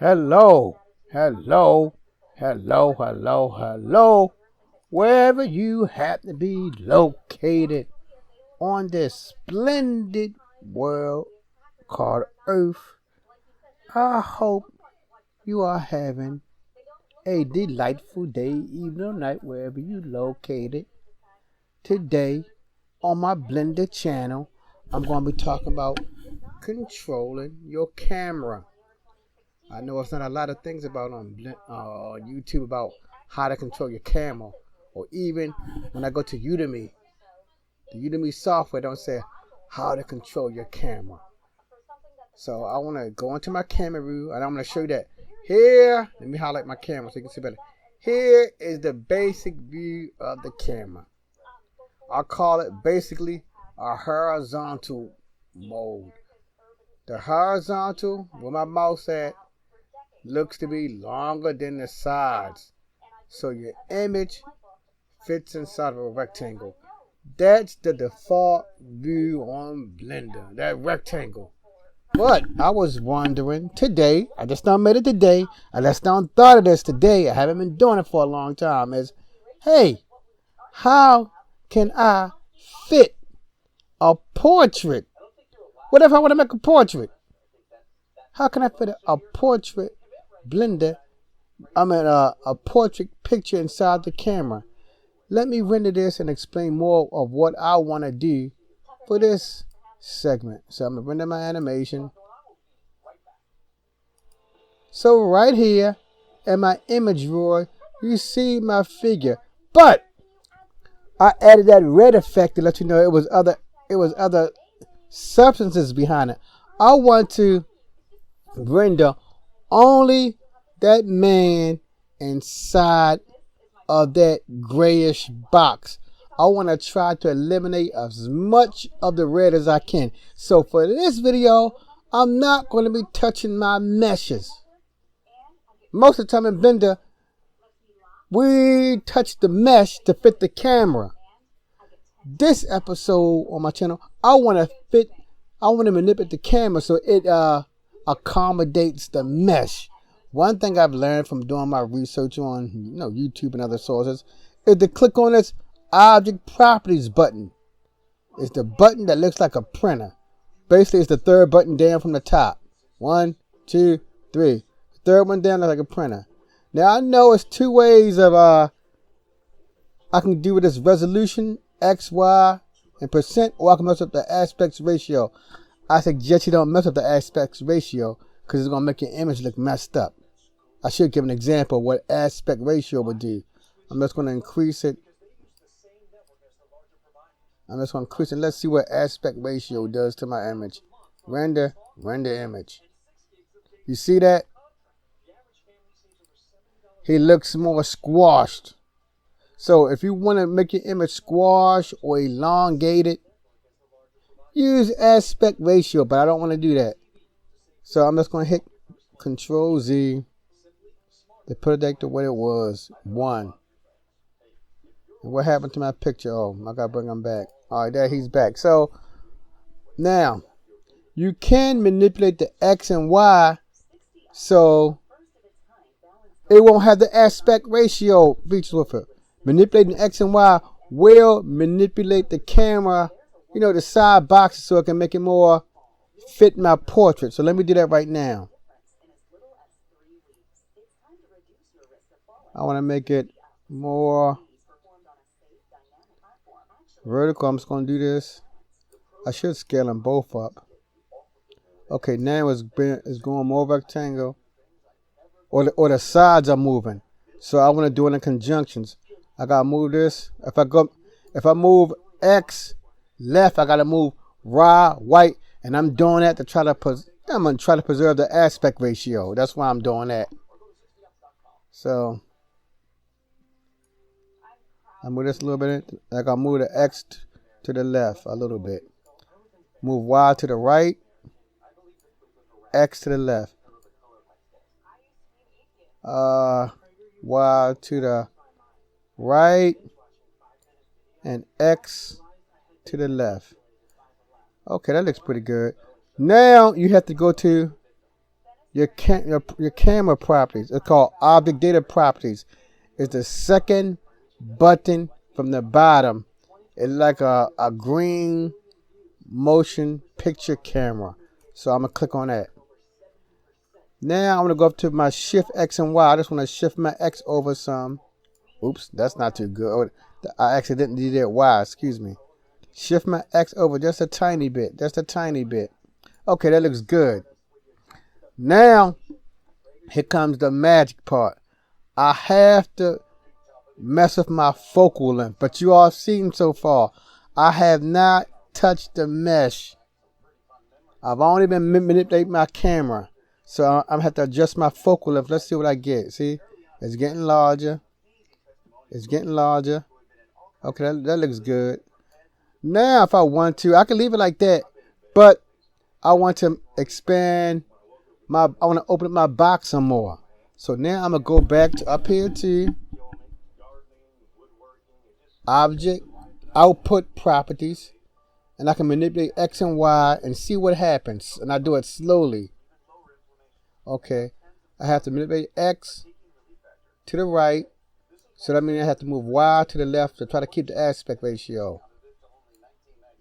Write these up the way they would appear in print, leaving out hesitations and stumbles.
Hello, hello, hello, hello, hello. Wherever you happen to be located on this splendid world called Earth, I hope you are having a delightful day, evening, or night, wherever you located. Today, on my blended channel, I'm going to be talking about controlling your camera. I know it's not a lot of things about on YouTube about how to control your camera, or even when I go to Udemy, the Udemy software don't say how to control your camera. So I want to go into my camera view, and I'm going to show you that here. Let me highlight my camera so you can see better. Here is the basic view of the camera. I call it basically a horizontal mode. The horizontal, where my mouse at, looks to be longer than the sides, so your image fits inside of a rectangle. That's the default view on Blender, that rectangle. But I was wondering today, I just now made it today, I just now thought of this today, I haven't been doing it for a long time, is, hey, how can I fit a portrait? What if I want to make a portrait? How can I fit a portrait Blender, a portrait picture inside the camera? Let me render this and explain more of what I want to do for this segment. So I'm going to render my animation. So right here in my image drawer, you see my figure. But I added that red effect to let you know it was other substances behind it. I want to render only that man inside of that grayish box. I want to try to eliminate as much of the red as I can. So for this video, I'm not going to be touching my meshes. Most of the time in Blender, we touch the mesh to fit the camera. This episode on my channel, I want to manipulate the camera so it accommodates the mesh. One thing I've learned from doing my research on YouTube and other sources is to click on this object properties button. It's the button that looks like a printer. Basically, it's the third button down from the top. 1, 2, 3. The third one down looks like a printer. Now I know it's two ways of I can do with this resolution, X, Y, and percent, or I can mess up the aspect ratio. I suggest you don't mess up the aspect ratio because it's going to make your image look messed up. I should give an example of what aspect ratio would do. I'm just going to increase it. Let's see what aspect ratio does to my image. Render image. You see that? He looks more squashed. So if you want to make your image squash or elongated, use aspect ratio, but I don't want to do that. So I'm just going to hit Control Z to put it back to what it was, 1. And what happened to my picture? Oh, I got to bring him back. All right, there he's back. So now you can manipulate the X and Y so it won't have the aspect ratio features with it. Manipulating X and Y will manipulate the camera, the side boxes, so it can make it more fit my portrait. So let me do that right now. I want to make it more vertical. I'm just going to do this. I should scale them both up. Okay, now it's going more rectangle. Or the sides are moving. So I want to do it in conjunctions. I got to move this. If I move X left, I got to move Y right. And I'm doing that to try to preserve the aspect ratio. That's why I'm doing that. So I move this a little bit. I got to move the X to the left a little bit. Move Y to the right. X to the left. Y to the right. And X to the left. Okay, that looks pretty good. Now you have to go to your camera properties. It's called object data properties. It's the second button from the bottom. It's like a green motion picture camera. So I'm going to click on that. Now I'm going to go up to my shift X and Y. I just want to shift my X over some. Oops, that's not too good. I accidentally did Y, excuse me. Shift my X over just a tiny bit. Just a tiny bit. Okay, that looks good. Now, here comes the magic part. I have to mess with my focal length. But you all seen so far, I have not touched the mesh. I've only been manipulating my camera. So I'm going to have to adjust my focal length. Let's see what I get. See? It's getting larger. It's getting larger. Okay, that looks good. Now, if I want to, I can leave it like that. But I want to expand I want to open up my box some more. So now I'm going to go back to up here to Object, Output Properties. And I can manipulate X and Y and see what happens. And I do it slowly. Okay. I have to manipulate X to the right. So that means I have to move Y to the left to try to keep the aspect ratio.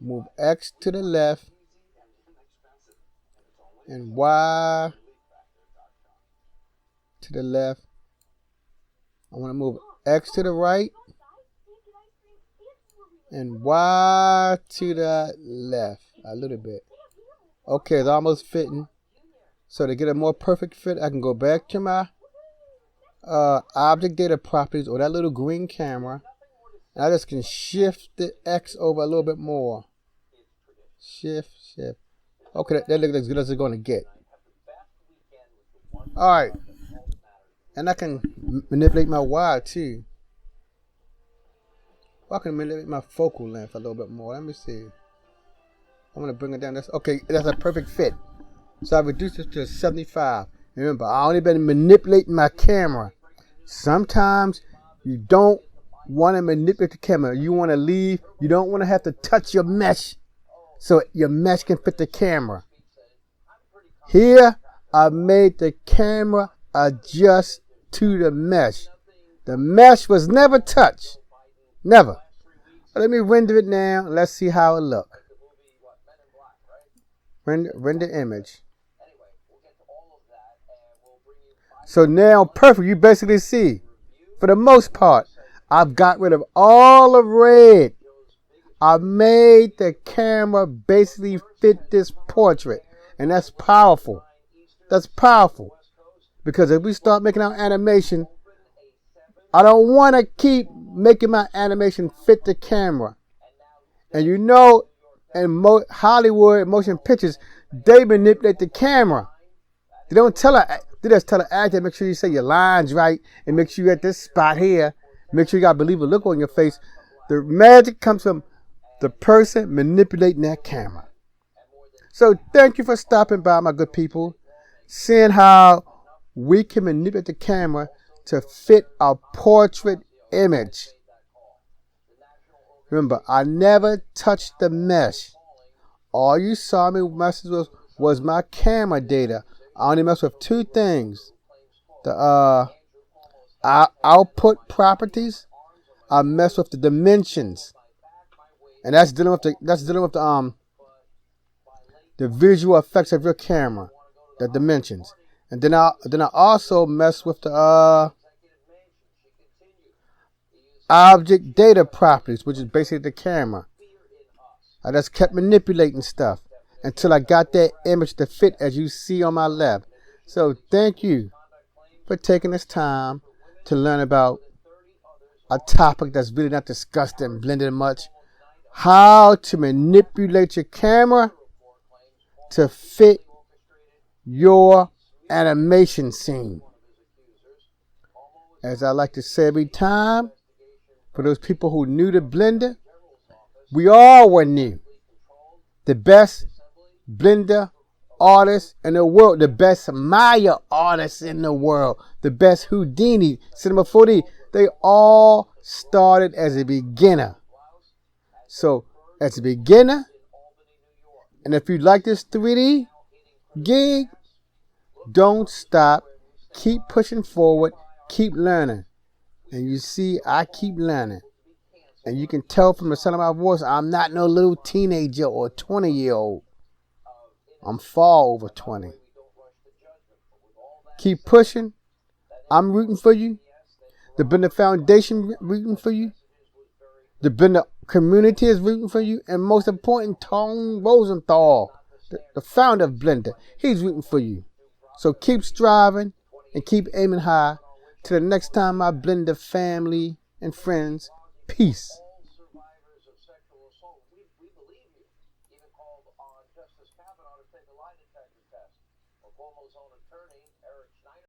Move X to the left. And Y to the left. I want to move X to the right. And Y to the left. A little bit. Okay, it's almost fitting. So to get a more perfect fit, I can go back to my object data properties or that little green camera. And I just can shift the X over a little bit more. Shift. Okay, that looks as good as it's going to get. Alright. And I can manipulate my Y too. I can manipulate my focal length a little bit more. Let me see. I'm going to bring it down. Okay, that's a perfect fit. So I reduced it to 75. Remember, I only been manipulating my camera. Sometimes you don't want to manipulate the camera. You want to leave. You don't want to have to touch your mesh so your mesh can fit the camera. Here, I made the camera adjust to the mesh. The mesh was never touched. Never. Let me render it now. Let's see how it looks. Render image. So now, perfect. You basically see, for the most part, I've got rid of all the red. I made the camera basically fit this portrait. And that's powerful. That's powerful. Because if we start making our animation, I don't want to keep making my animation fit the camera. And you know, in Hollywood motion pictures, they manipulate the camera. They don't tell her. They just tell the actor, make sure you say your lines right and make sure you're at this spot here. Make sure you got a believable look on your face. The magic comes from the person manipulating that camera. So thank you for stopping by, my good people. Seeing how we can manipulate the camera to fit a portrait image. Remember, I never touched the mesh. All you saw me mess with was my camera data. I only mess with two things. The output properties. I mess with the dimensions. And that's dealing with the visual effects of your camera, the dimensions. And then I also mess with the object data properties, which is basically the camera. I just kept manipulating stuff until I got that image to fit as you see on my left. So thank you for taking this time to learn about a topic that's really not discussed and blended much. How to manipulate your camera to fit your animation scene. As I like to say every time, for those people who knew the Blender, we all were new. The best Blender artists in the world, the best Maya artists in the world, the best Houdini, Cinema 4D, they all started as a beginner. So, as a beginner, and if you like this 3D gig, Don't stop. Keep pushing forward. Keep learning. And you see, I keep learning. And you can tell from the sound of my voice, I'm not no little teenager or 20-year-old. I'm far over 20. Keep pushing. I'm rooting for you. The Bender Foundation rooting for you. The Bender community is rooting for you. And most important, Tom Rosenthal, the founder of Blender, he's rooting for you. So keep striving and keep aiming high. Till the next time, my Blender family and friends, peace.